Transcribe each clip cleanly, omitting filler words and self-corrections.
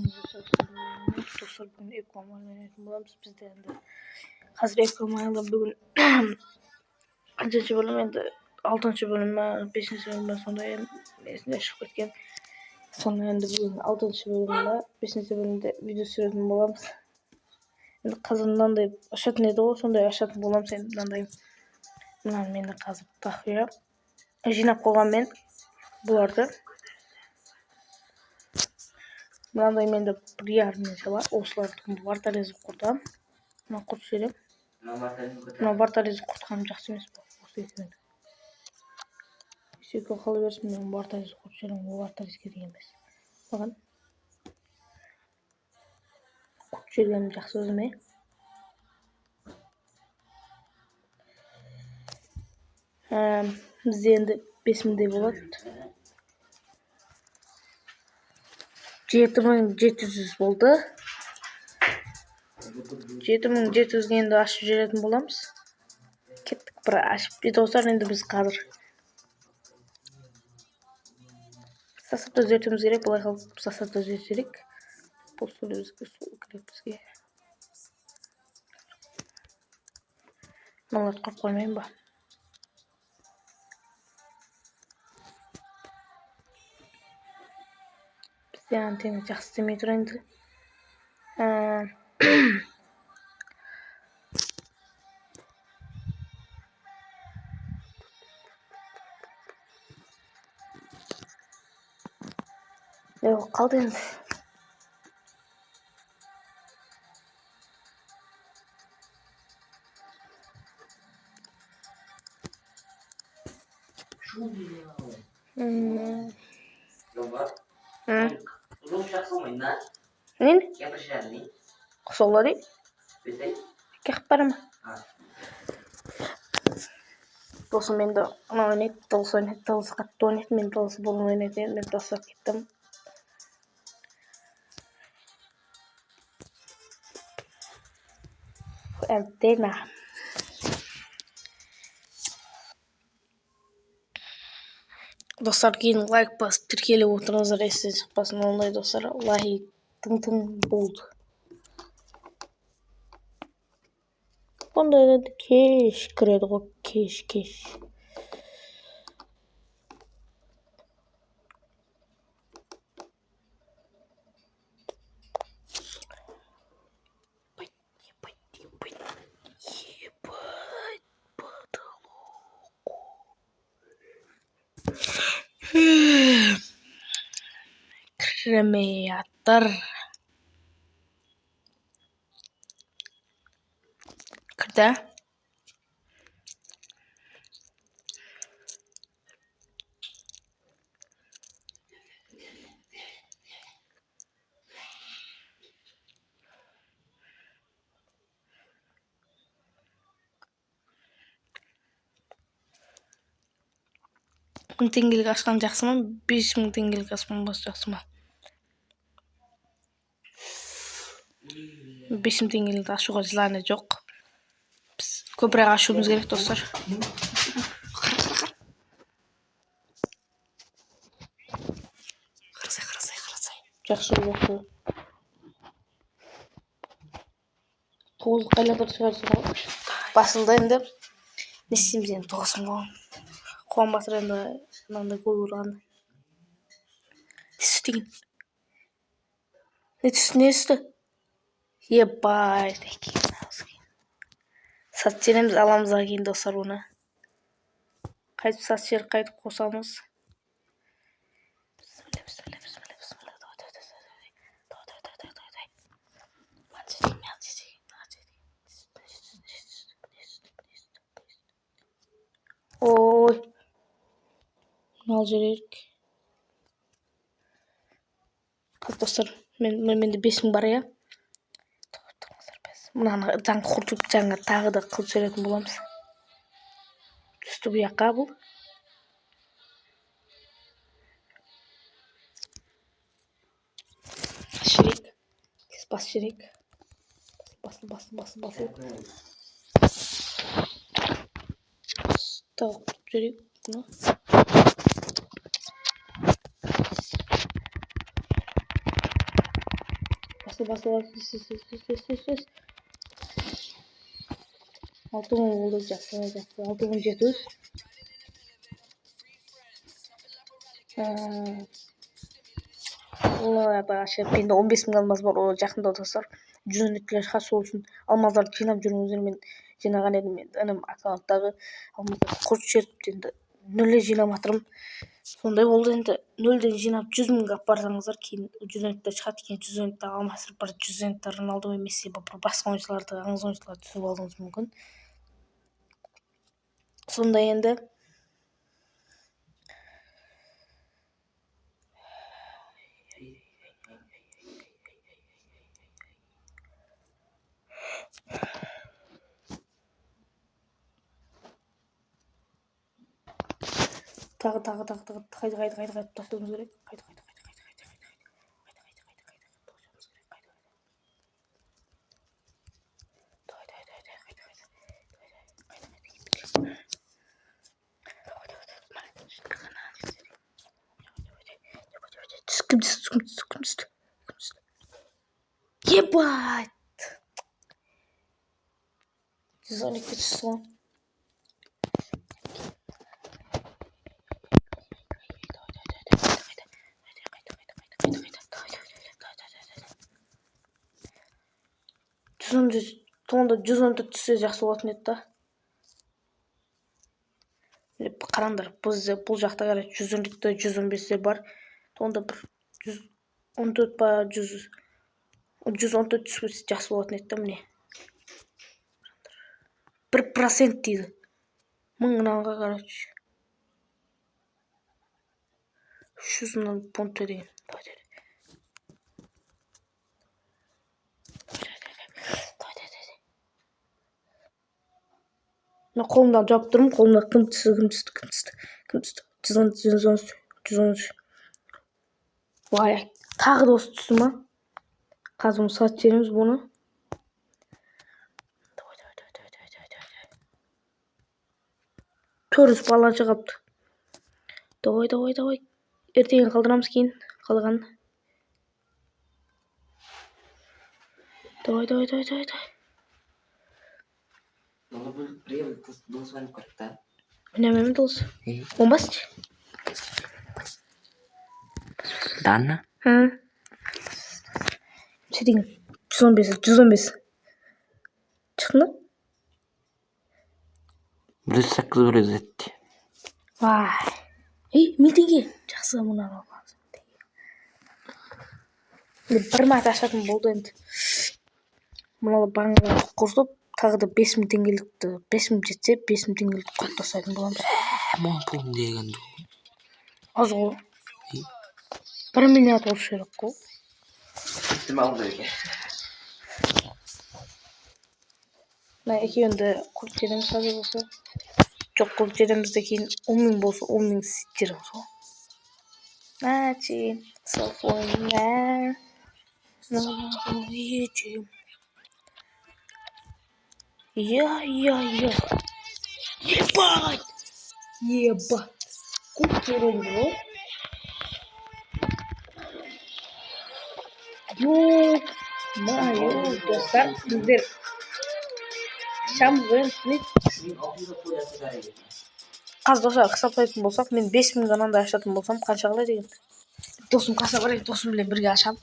Dostlar bugün Eko'mayla oynayalım. Biz de endi hazır Eko'mayla bugün 5-ci bölüm endi 6-cı bölümme 5-ci bölümme sonunda esine çıkıp ketken. Sonra endi bugün 6-cı bölümde 5-ci bölümde video sürетін bolamız. Endi kazından da aşat neydi o sonday aşat bolamız endi mındayım. Mынан meni kazıp takıyor. Жинап қойған мен бұларды. Мынандай менде 1,5 минут бар. Осыларды варталезді құртам. Мына құрт жіберем. Мына варталезді құртқаным жақсы емес па? Осы екеуін. Секе қала берсін, мен варталезді құрт жіберем. Ол варталезге деген емес. Баған. Құрт жібергенім жақсы өзіме. Бізде енді 5 минуттай болады. 7.700 болды. 7.700-ге енді ашып жіберетін боламыз. Кеттік бір ашып. Достар, енді біз қазір сасапты өзгертуіміз керек. Бұлай қалып сасапты өзгерту керек. Бұл сол бізге сол керек бізге. Мыналарды құрып қоймайын ба? Антенна жақсы істемей тұр енді. Қалды енді. Нен? Құсолады? Кеқіп бара ма? Досым енді ана ойнайды, дауыс ойнайды, дауыс қатты ойнайды, мен дауысы болын ойнайды, мен дауысып кеттім. Антенна. Достар, кейін лайк басып тіркеліп отырыңыздар, естен шықпасын. Ондай достар, лайк тың болды. Ондай да кеш кіреді ғой, кеш. Кірмей аттыр. Кірді. $1000 ашқан жақсы ма? 5000 теңгелік ашқан жақсы ма? 5000 теңгелік ашуға желание жоқ. Біз көбірек ашуымыз керек, достар. Қарасай. Жақсы болды. 9 қайлатыр шығарсын ғой. Басылды енді. Не істейміз енді 9 болған. Қуан батыр енді мынандай гол ұрған. Не түсті? Ебай. Сат жеріміз аламызға кейін достар оны. Қайтып сат жер қайтып қосамыз. Ой. Мынал жерек. Достар, менде 5000 бар я. Мынаны жаң құртып жаңа тағы да қылып жіберетін боламыз. Түсті бұл жаққа бұл. Шірек. Бас шірек. Басыл. Тағы құртып жіберек. Бұны. Bas. 6000 oldu жақсы. 6700. Олар ашып енді 15.000 алмаз бар, ол жақында достар. 100 үміткерлер шығады, сол үшін алмаздарды жинап жүріңіздер. Мен жинаған едім, енді інім аккаунттағы алмаздарды құрт жіберіпті, енді нөлде жинап жатырмын. Сондай болды, енді нөлден жинап 100.000 алып барсаңыздар, кейін 100 үміттер шығады, кейін 100 үміттер алмастырып бір 100 үміттер Роналду Месси бір басқа ойыншыларды, аңыз ойыншыларды түсіріп алуыңыз мүмкін. Сондай енді тағы қайда тастауымыз керек. Кім түсті? Ебать! 112 түсті ғой. Тоңда 114 түссе жақсы болатын еді да. Қараңдар, бұл жақта қарай 114-те 115-те бар. Тоңда бір 114 па 114 түспесе жақсы болатын еді да, міне. 1% дейді. 1000-нанға қарашы. 300 пункт деген. Мен қолымдан жауып тұрмын, қолымда кім түсті. 113. Вай, тағы да осы түсті ма? Қазір оны сатып жібереміз бұны. Төріз баланша қалыпты. Давай. Ертең қалдырамыз кейін. Қалған. Давай. Оны бұл біреу дос вайнып көріп та. Өнемеме дос. Он басшы. Данна? Сетің 115. Çıktı mı? 108 etti. Vay. Митинге. Жақсы мұны аламыз. Bir mat aşadım болды енді. Мұналы бағынға қосып, тағы да 5000 теңгелікті, 5000 жетсе 5000 теңгелікті қойып тастайтын боламыз. 1000 пұл деген ду. Аз ғой. 1 миллиард болушы керек қой. Тім алды екен. Екеуінде құрт жеріміз қазір болса. Жоқ, құрт жерімізде кейін 10.000 болса 10.000 жеріміз ғой. Мәчен, софойнар. Я. Ебать. Көп жеріміз ғой. Ё-моё, достар, біздер шамыз бөлін түсінейік. Қазір достар, қысаптайтын болсақ, мен 5000 ғанандай ашатын болсам, қанша қалай деген. Досым қаса бар, досым білен бірге ашам.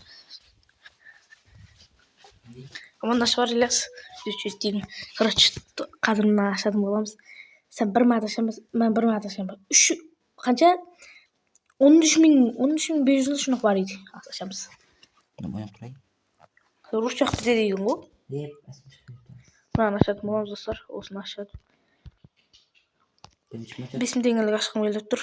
Амандашып бар, Ильяс. Деймін. Короче, қазір мына ашатын боламыз. Sen 1 мат ашамыз, мен 1 мат ашамын. Қанша? 13500 шұнық бар еді. Ашамыз. Русчақ біде деген ғой. Мынаны ашатын боламыз достар. Осыны ашады. 5000 теңгелік ашқым келіп тұр.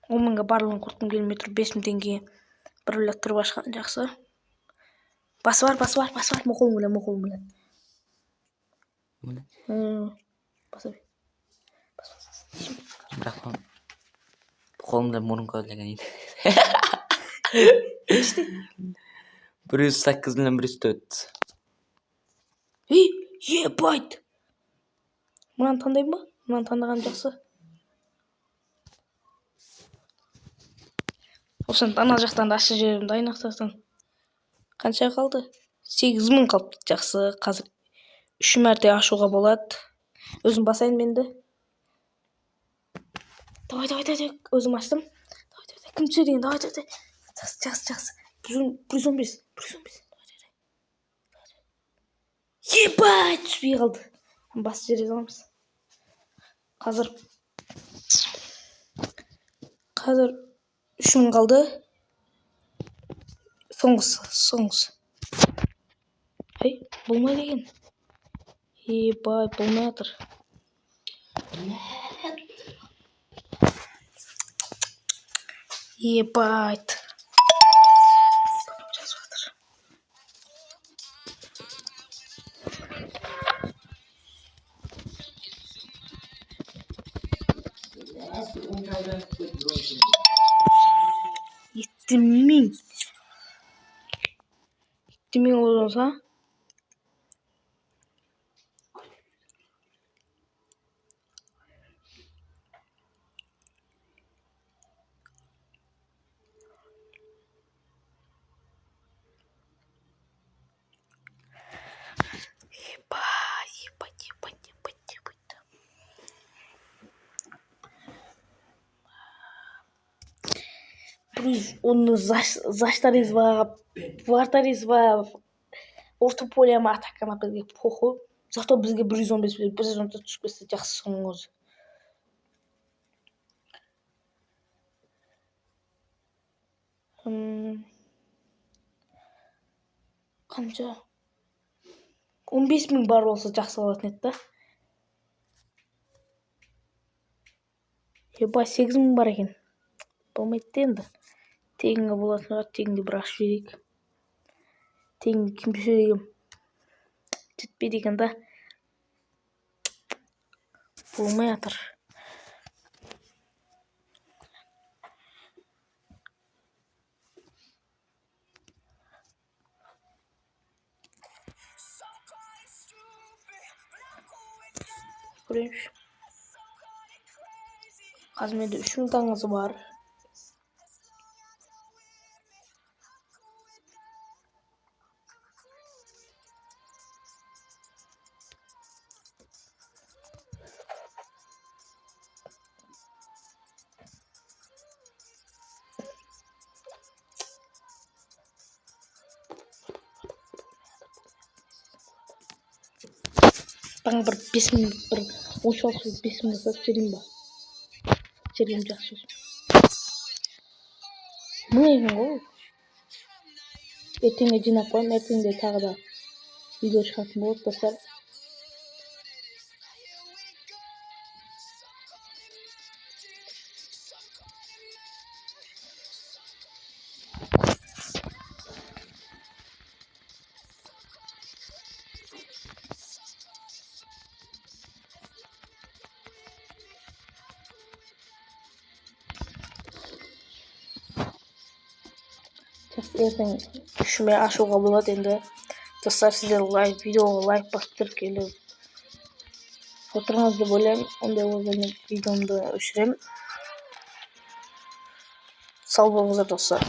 Omanga барлығын құртқым келмей тұр. 5000 теңге бір өлек тұрып ашқан жақсы. Басы бар. Мұқылым білен. Басы бар. Бірақ қолымда мұрын көйлеген еді. 108 менен 104. Ебать. Мынаны тандайм ба? Мынаны тандаган жакшы. Ошондо ана жактан да ашып жиберем да айнактасың. Канча калды? 8000 калды. Жакшы. Азыр 3 мәрте ашууга болот. Өзүм басайын мен да. Давай. Өзүм ачтым. Давай. Ким түшө деген? Давай. Жакшы. 115. Ебать, түшпөй калды. Басып жибере саламыз. Казыр 3000 калды. Соңгусу. Hey, болмайды экен. Ебать, болмай атыр. Ебать. Yetti ming olsa. Ебать. Onu zaçlarız var, vartarız var. Orta polya mı atakana bizge pohu. Zato bizge 115 түшпесе жақсы соңыз. Қанша? 15.000 бар болса жақсы болатын еді да. Ебать 8.000 бар екен. Болмайды енді. Тегінге болатын тегінге бір ашып жіберейік. Тегінге кім пішірегім? Жетпейді екен да. Болмай атыр. Көрейінші. Қазір менде 3000 таңғысы бар. Баң бір 5000 бір 5000 сатып жіберейін ба? Жіберейін жақсы болсын. Мың екен ғой. Ертеңге жинап қойып, ертеңде тағы да видео шығатын болады достар. Ертең үшіме ашуға болады енді. Достар, сіздер видеоға лайк басып тұрып келіп отырыңыз деп ойлаймын. Ондай болса мен видеомды өшіремін. Сау болыңыздар достар.